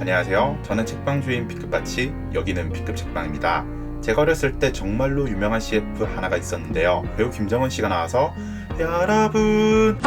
안녕하세요. 저는 책방 주인 B급같이, 여기는 B급 책방입니다. 제가 어렸을 때 정말로 유명한 CF 하나가 있었는데요. 배우 김정은 씨가 나와서 여러분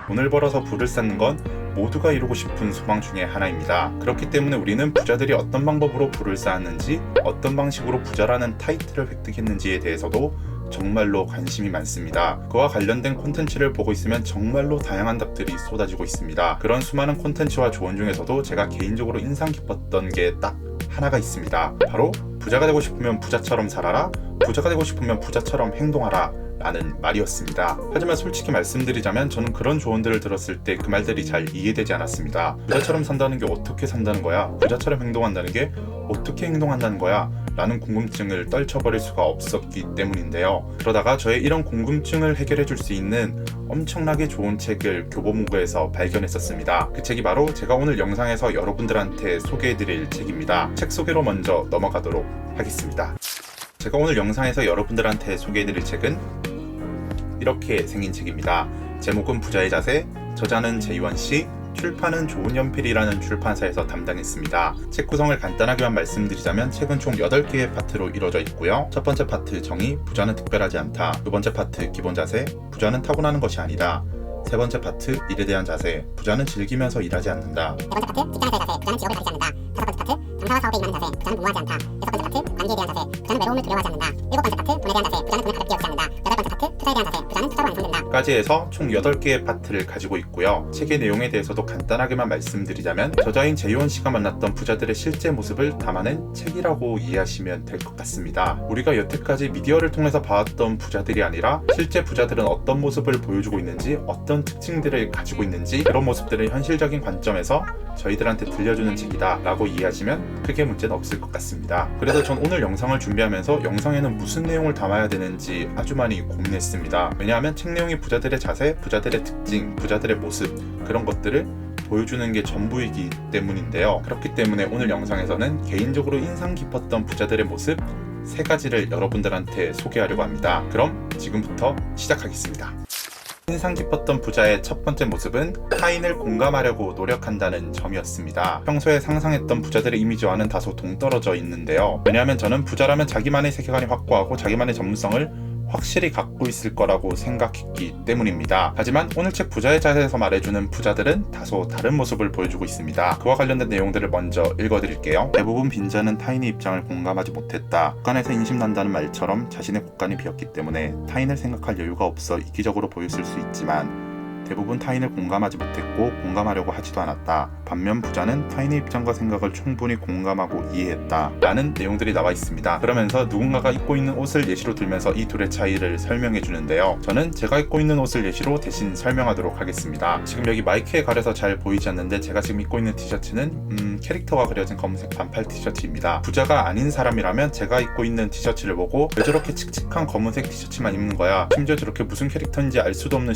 돈을 벌어서 부를 쌓는 건 모두가 이루고 싶은 소망 중에 하나입니다. 그렇기 때문에 우리는 부자들이 어떤 방법으로 부를 쌓았는지, 어떤 방식으로 부자라는 타이틀을 획득했는지에 대해서도 정말로 관심이 많습니다. 그와 관련된 콘텐츠를 보고 있으면 정말로 다양한 답들이 쏟아지고 있습니다. 그런 수많은 콘텐츠와 조언 중에서도 제가 개인적으로 인상 깊었던 게 딱 하나가 있습니다. 바로 부자가 되고 싶으면 부자처럼 살아라, 부자가 되고 싶으면 부자처럼 행동하라 라는 말이었습니다. 하지만 솔직히 말씀드리자면 저는 그런 조언들을 들었을 때 그 말들이 잘 이해되지 않았습니다. 부자처럼 산다는 게 어떻게 산다는 거야? 부자처럼 행동한다는 게 어떻게 행동한다는 거야? 라는 궁금증을 떨쳐버릴 수가 없었기 때문인데요. 그러다가 저의 이런 궁금증을 해결해 줄 수 있는 엄청나게 좋은 책을 교보문고에서 발견했었습니다. 그 책이 바로 제가 오늘 영상에서 여러분들한테 소개해드릴 책입니다. 책 소개로 먼저 넘어가도록 하겠습니다. 제가 오늘 영상에서 여러분들한테 소개해드릴 책은 이렇게 생긴 책입니다. 제목은 부자의 자세, 저자는 재유원씨, 출판은 좋은연필이라는 출판사에서 담당했습니다. 책 구성을 간단하게만 말씀드리자면 책은 총 8개의 파트로 이루어져 있고요. 첫 번째 파트 정의, 부자는 특별하지 않다. 두 번째 파트 기본 자세, 부자는 타고나는 것이 아니다. 세 번째 파트 일에 대한 자세, 부자는 즐기면서 일하지 않는다. 네 번째 파트 직장에서의 자세, 부자는 직업을 가리지 않는다. 다섯 번째 파트 장사와 사업에 임하는 자세, 부자는 무모하지 않다. 여섯 번째 파트 관계에 대한 자세, 부자는 외로움을 두려워하지 않는다. 일곱 번째 파트 돈에 대한 자세, 부자는 돈을 가볍게 여기지 않는다. 여덟 번째 파트 투자에 대한 자세, 부자는 투자로 완성된다. 까지 해서 총 8개의 파트를 가지고 있고요. 책의 내용에 대해서도 간단하게만 말씀드리자면 저자인 재유원 씨가 만났던 부자들의 실제 모습을 담아낸 책이라고 이해하시면 될 것 같습니다. 우리가 여태까지 미디어를 통해서 봐왔던 부자들이 아니라 실제 부자들은 어떤 모습을 보여주고 있는지, 어떤 특징들을 가지고 있는지, 그런 모습들을 현실적인 관점에서 저희들한테 들려주는 책이다 라고 이해하시면 크게 문제는 없을 것 같습니다. 그래서 전 오늘 영상을 준비하면서 영상에는 무슨 내용을 담아야 되는지 아주 많이 고민했습니다. 왜냐하면 책 내용이 부자들의 자세, 부자들의 특징, 부자들의 모습, 그런 것들을 보여주는 게 전부이기 때문인데요. 그렇기 때문에 오늘 영상에서는 개인적으로 인상 깊었던 부자들의 모습 3가지를 여러분들한테 소개하려고 합니다. 그럼 지금부터 시작하겠습니다. 인상 깊었던 부자의 첫 번째 모습은 타인을 공감하려고 노력한다는 점이었습니다. 평소에 상상했던 부자들의 이미지와는 다소 동떨어져 있는데요. 왜냐하면 저는 부자라면 자기만의 세계관이 확고하고 자기만의 전문성을 확실히 갖고 있을 거라고 생각했기 때문입니다. 하지만 오늘 책 부자의 자세에서 말해주는 부자들은 다소 다른 모습을 보여주고 있습니다. 그와 관련된 내용들을 먼저 읽어드릴게요. 대부분 빈자는 타인의 입장을 공감하지 못했다. 국간에서 인심난다는 말처럼 자신의 곳간이 비었기 때문에 타인을 생각할 여유가 없어 이기적으로 보였을 수 있지만 대부분 타인을 공감하지 못했고 공감하려고 하지도 않았다. 반면 부자는 타인의 입장과 생각을 충분히 공감하고 이해했다 라는 내용들이 나와 있습니다. 그러면서 누군가가 입고 있는 옷을 예시로 들면서 이 둘의 차이를 설명해 주는데요. 저는 제가 입고 있는 옷을 예시로 대신 설명하도록 하겠습니다. 지금 여기 마이크에 가려서 잘 보이지 않는데 제가 지금 입고 있는 티셔츠는 캐릭터가 그려진 검은색 반팔 티셔츠입니다. 부자가 아닌 사람이라면 제가 입고 있는 티셔츠를 보고 왜 저렇게 칙칙한 검은색 티셔츠만 입는 거야, 심지어 저렇게 무슨 캐릭터인지 알 수도 없는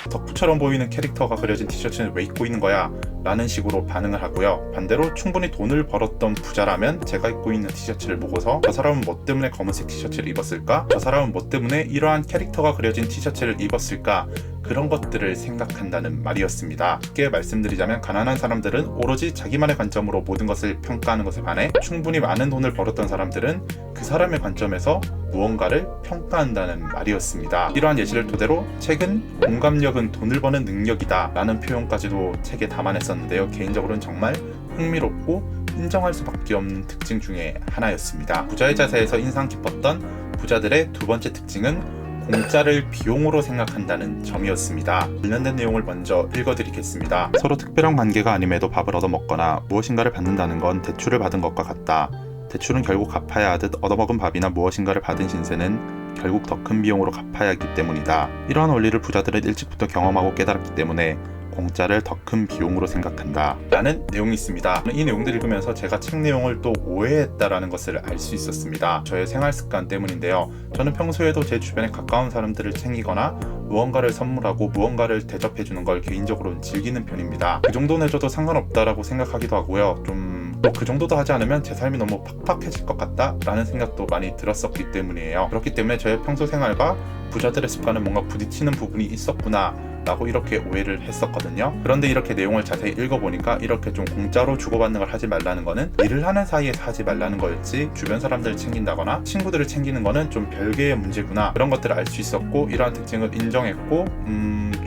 덕후처럼 보이는 캐릭터가 그려진 티셔츠는 왜 입고 있는 거야? 라는 식으로 반응을 하고요. 반대로 충분히 돈을 벌었던 부자라면 제가 입고 있는 티셔츠를 보고서 저 사람은 뭐 때문에 검은색 티셔츠를 입었을까? 저 사람은 뭐 때문에 이러한 캐릭터가 그려진 티셔츠를 입었을까? 그런 것들을 생각한다는 말이었습니다. 쉽게 말씀드리자면 가난한 사람들은 오로지 자기만의 관점으로 모든 것을 평가하는 것에 반해 충분히 많은 돈을 벌었던 사람들은 그 사람의 관점에서 무언가를 평가한다는 말이었습니다. 이러한 예시를 토대로 책은 공감력은 돈을 버는 능력이다 라는 표현까지도 책에 담아냈었는데요. 개인적으로는 정말 흥미롭고 인정할 수밖에 없는 특징 중에 하나였습니다. 부자의 자세에서 인상 깊었던 부자들의 두 번째 특징은 공짜를 비용으로 생각한다는 점이었습니다. 관련된 내용을 먼저 읽어드리겠습니다. 서로 특별한 관계가 아님에도 밥을 얻어먹거나 무엇인가를 받는다는 건 대출을 받은 것과 같다. 대출은 결국 갚아야 하듯 얻어먹은 밥이나 무엇인가를 받은 신세는 결국 더 큰 비용으로 갚아야 하기 때문이다. 이러한 원리를 부자들은 일찍부터 경험하고 깨달았기 때문에 공짜를 더 큰 비용으로 생각한다 라는 내용이 있습니다. 이 내용들 읽으면서 제가 책 내용을 또 오해했다라는 것을 알 수 있었습니다. 저의 생활 습관 때문인데요. 저는 평소에도 제 주변에 가까운 사람들을 챙기거나 무언가를 선물하고 무언가를 대접해주는 걸 개인적으로는 즐기는 편입니다. 그 정도는 해줘도 상관없다라고 생각하기도 하고요. 좀 또 그 정도도 하지 않으면 제 삶이 너무 팍팍해질 것 같다 라는 생각도 많이 들었었기 때문이에요. 그렇기 때문에 저의 평소 생활과 부자들의 습관은 뭔가 부딪히는 부분이 있었구나 라고 이렇게 오해를 했었거든요. 그런데 이렇게 내용을 자세히 읽어보니까 이렇게 좀 공짜로 주고받는 걸 하지 말라는 거는 일을 하는 사이에서 하지 말라는 거였지, 주변 사람들을 챙긴다거나 친구들을 챙기는 거는 좀 별개의 문제구나, 그런 것들을 알 수 있었고 이러한 특징을 인정했고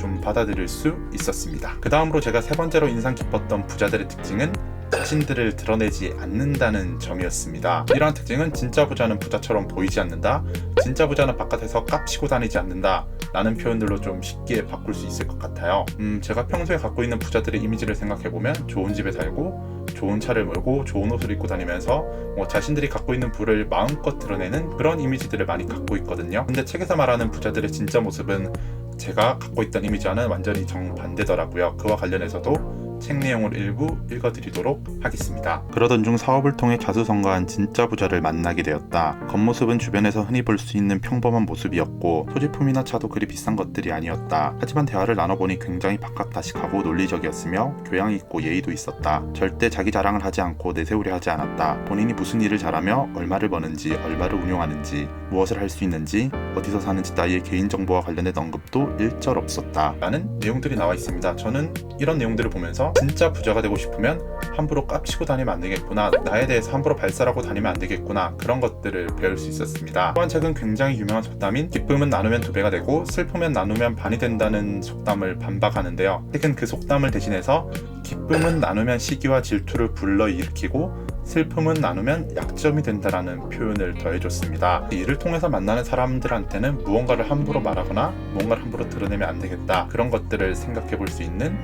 좀 받아들일 수 있었습니다. 그 다음으로 제가 세 번째로 인상 깊었던 부자들의 특징은 자신들을 드러내지 않는다는 점이었습니다. 이러한 특징은 진짜 부자는 부자처럼 보이지 않는다, 진짜 부자는 바깥에서 깝치고 다니지 않는다 라는 표현들로 좀 쉽게 바꿀 수 있을 것 같아요. 제가 평소에 갖고 있는 부자들의 이미지를 생각해보면 좋은 집에 살고 좋은 차를 몰고 좋은 옷을 입고 다니면서 자신들이 갖고 있는 부를 마음껏 드러내는 그런 이미지들을 많이 갖고 있거든요. 근데 책에서 말하는 부자들의 진짜 모습은 제가 갖고 있던 이미지와는 완전히 정반대더라고요. 그와 관련해서도 책 내용을 일부 읽어드리도록 하겠습니다. 그러던 중 사업을 통해 자수성가한 진짜 부자를 만나게 되었다. 겉모습은 주변에서 흔히 볼 수 있는 평범한 모습이었고 소지품이나 차도 그리 비싼 것들이 아니었다. 하지만 대화를 나눠보니 굉장히 박학다식하고 논리적이었으며 교양이 있고 예의도 있었다. 절대 자기 자랑을 하지 않고 내세우려 하지 않았다. 본인이 무슨 일을 잘하며 얼마를 버는지, 얼마를 운용하는지, 무엇을 할 수 있는지, 어디서 사는지 따위의 개인정보와 관련된 언급도 일절 없었다 라는 내용들이 나와 있습니다. 저는 이런 내용들을 보면서 진짜 부자가 되고 싶으면 함부로 깝치고 다니면 안 되겠구나, 나에 대해서 함부로 발설하고 다니면 안 되겠구나, 그런 것들을 배울 수 있었습니다. 또한 책은 굉장히 유명한 속담인 기쁨은 나누면 2배가 되고 슬픔은 나누면 반이 된다는 속담을 반박하는데요. 책은 그 속담을 대신해서 기쁨은 나누면 시기와 질투를 불러일으키고 슬픔은 나누면 약점이 된다라는 표현을 더해줬습니다. 이를 통해서 만나는 사람들한테는 무언가를 함부로 말하거나 무언가를 함부로 드러내면 안 되겠다, 그런 것들을 생각해 볼 수 있는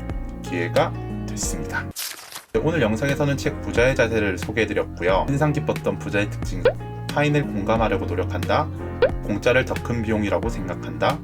기회가 됐습니다. 오늘 영상에서는 책 부자의 자세를 소개해드렸고요. 인상 깊었던 부자의 특징, 타인을 공감하려고 노력한다, 공짜를 더 큰 비용이라고 생각한다,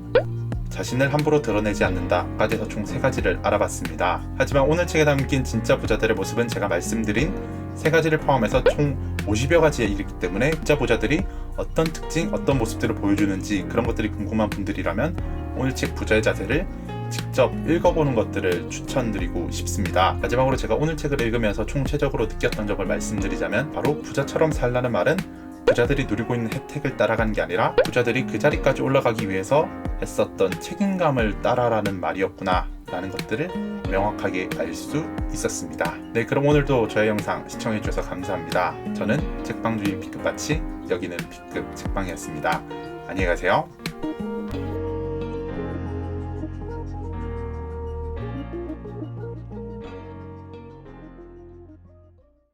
자신을 함부로 드러내지 않는다까지 해서 총 3가지를 알아봤습니다. 하지만 오늘 책에 담긴 진짜 부자들의 모습은 제가 말씀드린 3가지를 포함해서 총 50여 가지에 이르기 때문에 진짜 부자들이 어떤 특징, 어떤 모습들을 보여주는지 그런 것들이 궁금한 분들이라면 오늘 책 부자의 자세를 직접 읽어보는 것들을 추천드리고 싶습니다. 마지막으로 제가 오늘 책을 읽으면서 총체적으로 느꼈던 점을 말씀드리자면, 바로 부자처럼 살라는 말은 부자들이 누리고 있는 혜택을 따라가는 게 아니라 부자들이 그 자리까지 올라가기 위해서 했었던 책임감을 따라라는 말이었구나 라는 것들을 명확하게 알 수 있었습니다. 네, 그럼 오늘도 저의 영상 시청해주셔서 감사합니다. 저는 책방주의 B급 바치, 여기는 B급 책방이었습니다. 안녕히 가세요.